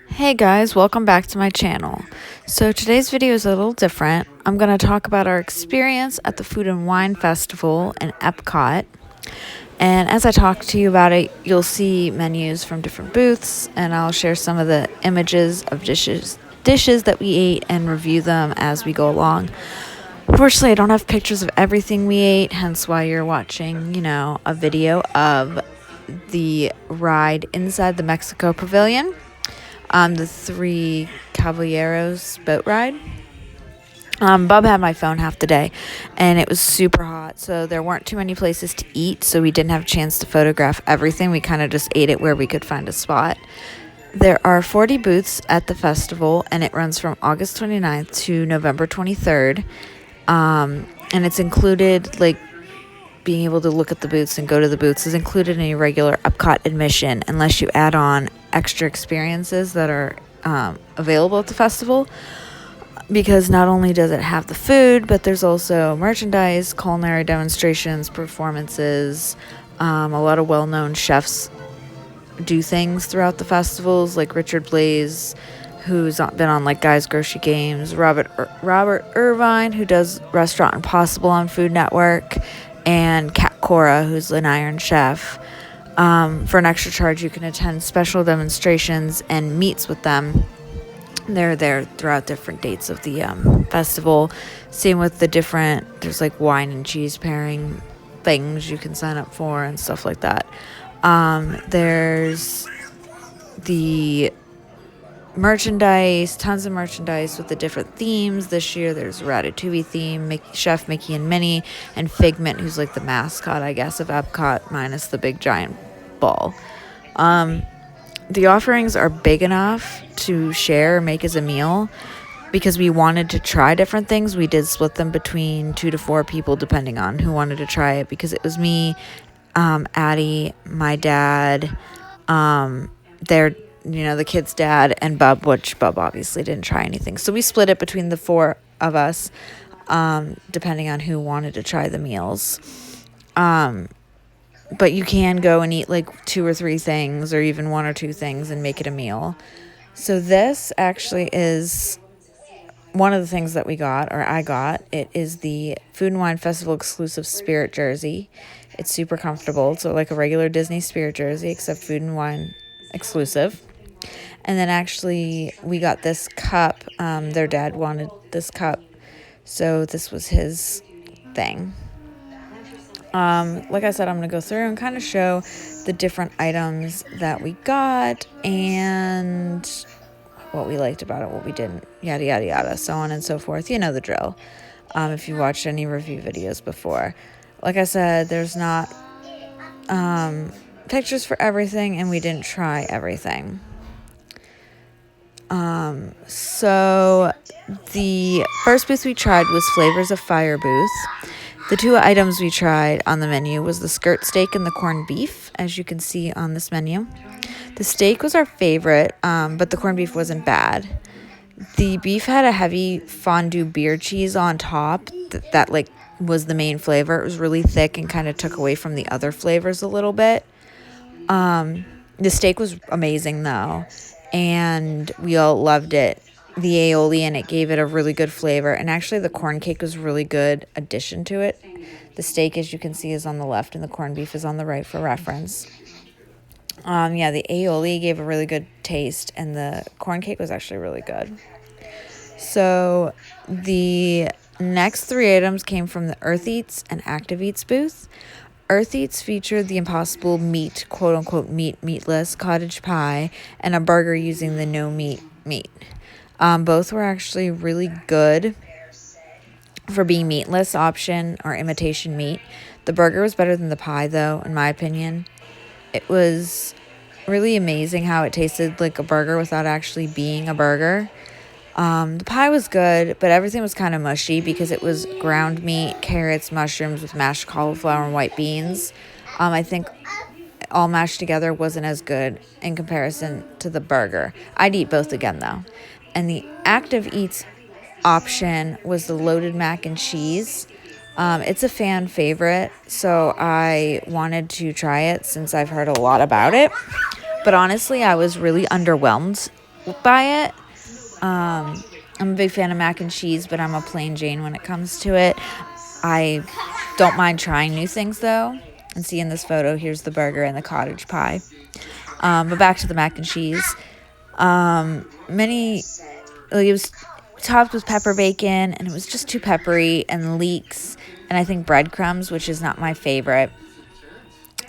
Hey guys, welcome back to my channel. So today's video is a little different. I'm going to talk about our experience at the Food and Wine Festival in Epcot. And as I talk to you about it, you'll see menus from different booths, and I'll share some of the images of dishes that we ate and review them as we go along. Unfortunately, I don't have pictures of everything we ate, hence why you're watching, a video of the ride inside the Mexico Pavilion. The Three Caballeros boat ride. Bub had my phone half the day, and it was super hot, so there weren't too many places to eat, so we didn't have a chance to photograph everything. We kind of just ate it where we could find a spot. There are 40 booths at the festival, and it runs from August 29th to November 23rd, and it's included, being able to look at the booths and go to the booths is included in a regular Epcot admission, unless you add on extra experiences that are available at the festival, because not only does it have the food, but there's also merchandise, culinary demonstrations, performances. A lot of well-known chefs do things throughout the festivals, like Richard Blais, who's been on Guys Grocery Games, Robert Irvine, who does Restaurant Impossible on Food Network, and Kat Cora, who's an Iron Chef. For an extra charge, you can attend special demonstrations and meets with them. They're there throughout different dates of the festival. Same with the there's wine and cheese pairing things you can sign up for and stuff like that. There's the merchandise, tons of merchandise with the different themes. This year there's Ratatouille theme, Chef Mickey and Minnie, and Figment, who's the mascot, I guess, of Epcot, minus the big giant ball. The offerings are big enough to share or make as a meal. Because we wanted to try different things, we did split them between 2 to 4 people, depending on who wanted to try it, because it was me, Addie, my dad, the kid's dad, and Bub, which Bub obviously didn't try anything. So we split it between the 4 of us, depending on who wanted to try the meals. But you can go and eat 2 or 3 things, or even 1 or 2 things, and make it a meal. So this actually is one of the things that we got, or I got. It is the Food and Wine Festival exclusive Spirit jersey. It's super comfortable. So a regular Disney Spirit jersey, except Food and Wine exclusive. And then actually we got this cup. Their dad wanted this cup, so this was his thing. Like I said, I'm going to go through and kind of show the different items that we got and what we liked about it, what we didn't, yada, yada, yada, so on and so forth. You know the drill, if you watched any review videos before. Like I said, there's not pictures for everything, and we didn't try everything. So the first booth we tried was Flavors of Fire booth. The 2 items we tried on the menu was the skirt steak and the corned beef, as you can see on this menu. The steak was our favorite, but the corned beef wasn't bad. The beef had a heavy fondue beer cheese on top that was the main flavor. It was really thick and kind of took away from the other flavors a little bit. The steak was amazing though, and we all loved it. The aioli in it gave it a really good flavor, and actually the corn cake was really good addition to it. The steak, as you can see, is on the left, and the corned beef is on the right for reference. The aioli gave a really good taste, and the corn cake was actually really good. So the next 3 items came from the Earth Eats and Active Eats booth. Earth Eats featured the Impossible Meat, quote-unquote meatless cottage pie, and a burger using the no meat. Both were actually really good for being meatless option or imitation meat. The burger was better than the pie, though, in my opinion. It was really amazing how it tasted like a burger without actually being a burger. The pie was good, but everything was kind of mushy because it was ground meat, carrots, mushrooms with mashed cauliflower and white beans. I think all mashed together wasn't as good in comparison to the burger. I'd eat both again, though. And the Active Eats option was the loaded mac and cheese. It's a fan favorite, so I wanted to try it since I've heard a lot about it. But honestly, I was really underwhelmed by it. I'm a big fan of mac and cheese, but I'm a plain Jane when it comes to it. I don't mind trying new things, though. And see in this photo, here's the burger and the cottage pie. But back to the mac and cheese. It was topped with pepper bacon, and it was just too peppery, and leeks, and I think breadcrumbs, which is not my favorite.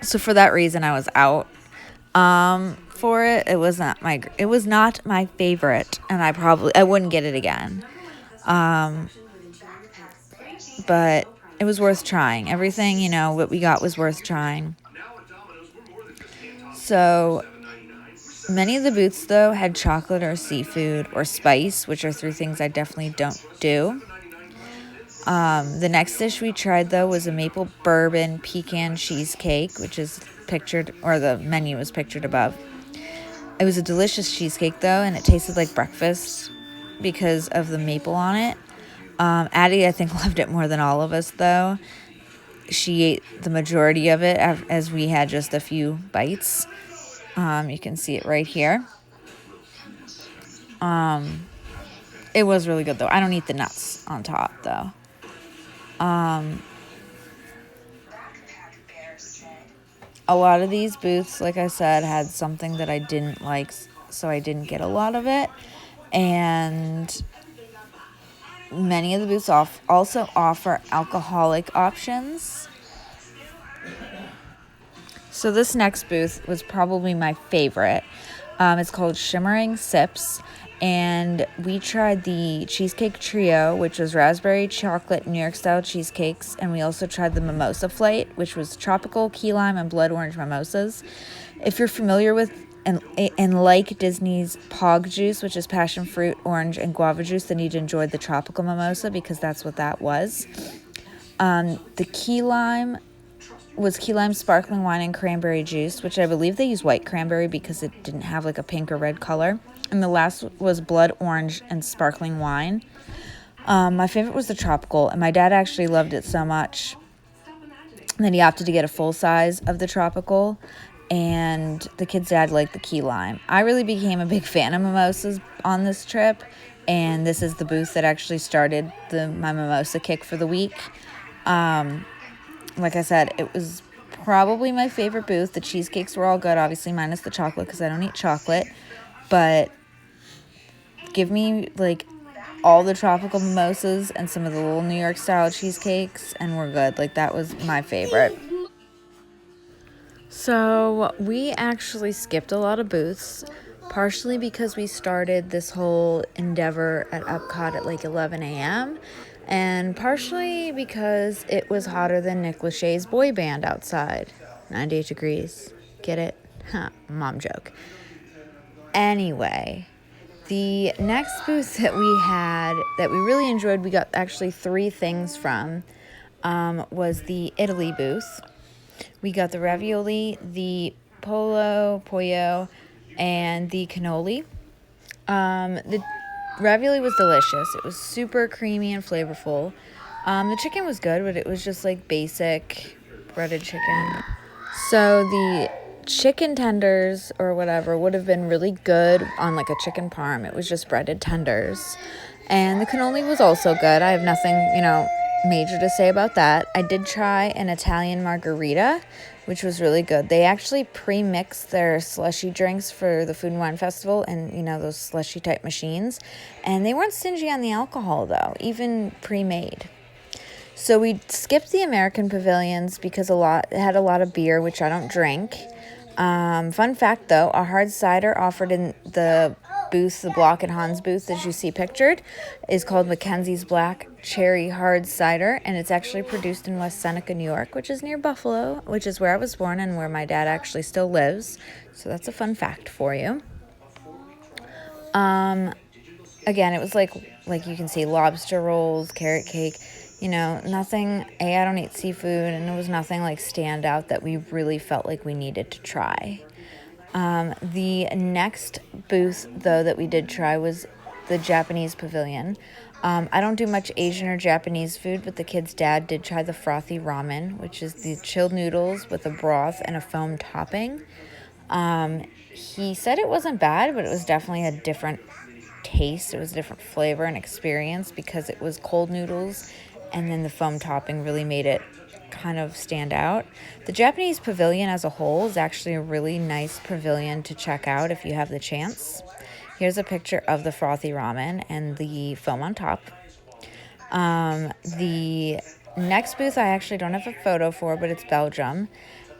So for that reason, I was out. For it, it was not my favorite, and I wouldn't get it again. But it was worth trying. Everything, what we got was worth trying. So many of the booths, though, had chocolate or seafood or spice, which are 3 things I definitely don't do. The next dish we tried, though, was a maple bourbon pecan cheesecake, which is pictured, or the menu was pictured above. It was a delicious cheesecake, though, and it tasted like breakfast because of the maple on it. Addie, I think, loved it more than all of us, though. She ate the majority of it as we had just a few bites. You can see it right here. It was really good, though. I don't eat the nuts on top, though. A lot of these booths, like I said, had something that I didn't like, so I didn't get a lot of it. And many of the booths also offer alcoholic options. So this next booth was probably my favorite. It's called Shimmering Sips, and we tried the Cheesecake Trio, which was raspberry chocolate New York style cheesecakes, and we also tried the Mimosa Flight, which was tropical key lime and blood orange mimosas. If you're familiar with and like Disney's Pog juice, which is passion fruit, orange, and guava juice, then you'd enjoy the tropical mimosa because that's what that was. The key lime was key lime sparkling wine and cranberry juice, which I believe they use white cranberry because it didn't have like a pink or red color. And the last was blood orange and sparkling wine. My favorite was the tropical, and my dad actually loved it so much that he opted to get a full size of the tropical, and the kids' dad liked the key lime. I really became a big fan of mimosas on this trip, and this is the booth that actually started my mimosa kick for the week. Like I said, it was probably my favorite booth. The cheesecakes were all good, obviously minus the chocolate because I don't eat chocolate. But give me like all the tropical mimosas and some of the little New York style cheesecakes, and we're good. Like, that was my favorite. So we actually skipped a lot of booths, partially because we started this whole endeavor at Epcot at like 11 a.m., and partially because it was hotter than Nick Lachey's boy band outside. 98 degrees. Get it? Huh, mom joke. Anyway, the next booth that we had that we really enjoyed, we got actually 3 things from, was the Italy booth. We got the ravioli, the pollo, and the cannoli. The ravioli was delicious. It was super creamy and flavorful. The chicken was good, but it was just like basic breaded chicken. So the chicken tenders or whatever would have been really good on like a chicken parm. It was just breaded tenders. And the cannoli was also good. I have nothing, major to say about that. I did try an Italian margarita, which was really good. They actually pre-mix their slushy drinks for the Food and Wine Festival and, those slushy type machines. And they weren't stingy on the alcohol, though, even pre-made. So we skipped the American pavilions because it had a lot of beer, which I don't drink. Fun fact, though, a hard cider offered in the booth, the Block and Hans booth, as you see pictured, is called Mackenzie's Black Cherry Hard Cider, and it's actually produced in West Seneca, New York, which is near Buffalo, which is where I was born and where my dad actually still lives. So that's a fun fact for you. Again, it was like you can see lobster rolls, carrot cake, nothing. I don't eat seafood, and it was nothing like stand out that we really felt like we needed to try. The next booth, though, that we did try was the Japanese pavilion. I don't do much Asian or Japanese food, but the kid's dad did try the frothy ramen, which is the chilled noodles with a broth and a foam topping. He said it wasn't bad, but it was definitely a different taste. It was a different flavor and experience because it was cold noodles, and then the foam topping really made it kind of stand out. The Japanese pavilion as a whole is actually a really nice pavilion to check out if you have the chance. Here's a picture of the frothy ramen and the foam on top. The next booth I actually don't have a photo for, but it's Belgium.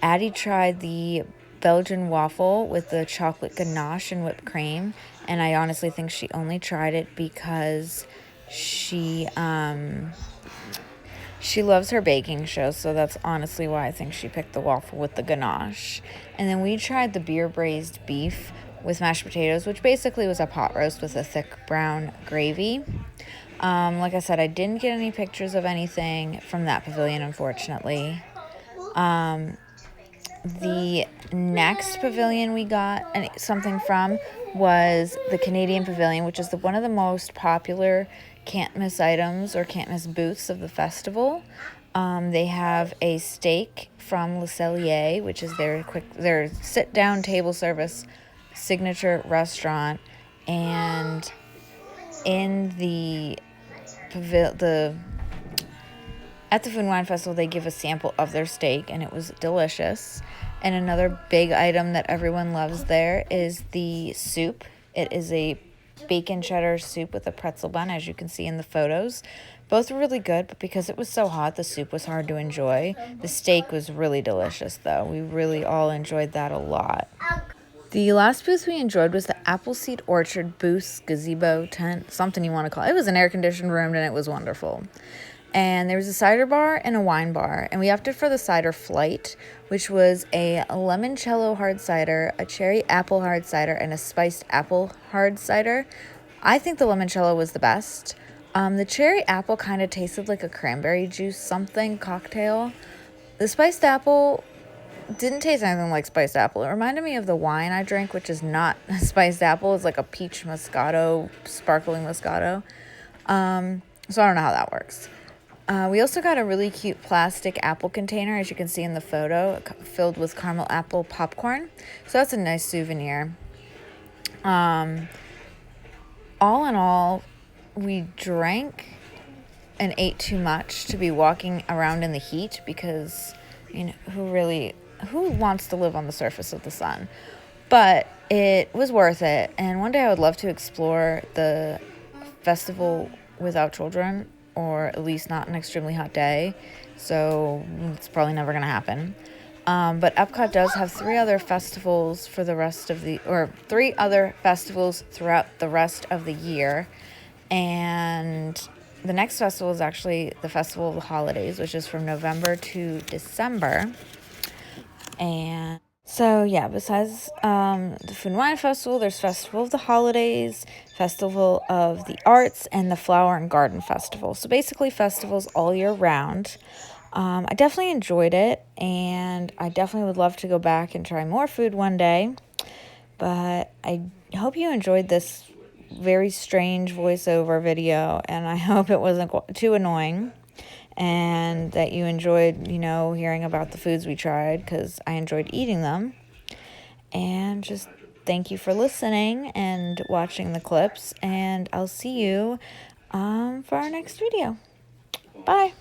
Addie tried the Belgian waffle with the chocolate ganache and whipped cream, and I honestly think she only tried it because she loves her baking show, so that's honestly why I think she picked the waffle with the ganache. And then we tried the beer braised beef with mashed potatoes, which basically was a pot roast with a thick brown gravy. Like I said, I didn't get any pictures of anything from that pavilion, unfortunately. The next pavilion we got something from was the Canadian Pavilion, which is one of the most popular can't miss items or can't miss booths of the festival. They have a steak from Le Cellier, which is their sit-down table service signature restaurant, and in at the Food and Wine Festival, they give a sample of their steak, and it was delicious. And another big item that everyone loves there is the soup. It is a bacon cheddar soup with a pretzel bun, as you can see in the photos. Both were really good, but because it was so hot, the soup was hard to enjoy. The steak was really delicious, though. We really all enjoyed that a lot. The last booth we enjoyed was the Appleseed Orchard booth, gazebo, tent, something you want to call it. It was an air-conditioned room, and it was wonderful. And there was a cider bar and a wine bar, and we opted for the cider flight, which was a limoncello hard cider, a cherry apple hard cider, and a spiced apple hard cider. I think the limoncello was the best. The cherry apple kind of tasted like a cranberry juice something cocktail. The spiced apple didn't taste anything like spiced apple. It reminded me of the wine I drank, which is not spiced apple. It's like a peach Moscato, sparkling Moscato. So I don't know how that works. We also got a really cute plastic apple container, as you can see in the photo, filled with caramel apple popcorn. So that's a nice souvenir. All in all, we drank and ate too much to be walking around in the heat because, who wants to live on the surface of the sun? But it was worth it. And one day I would love to explore the festival without children, or at least not an extremely hot day. So it's probably never going to happen. But Epcot does have three other festivals throughout the rest of the year. And the next festival is actually the Festival of the Holidays, which is from November to December. And so, yeah, besides the Food and Wine Festival, there's Festival of the Holidays, Festival of the Arts, and the Flower and Garden Festival. So basically festivals all year round. I definitely enjoyed it, and I definitely would love to go back and try more food one day. But I hope you enjoyed this very strange voiceover video, and I hope it wasn't too annoying. And that you enjoyed, hearing about the foods we tried, because I enjoyed eating them. And just thank you for listening and watching the clips. And I'll see you for our next video. Bye.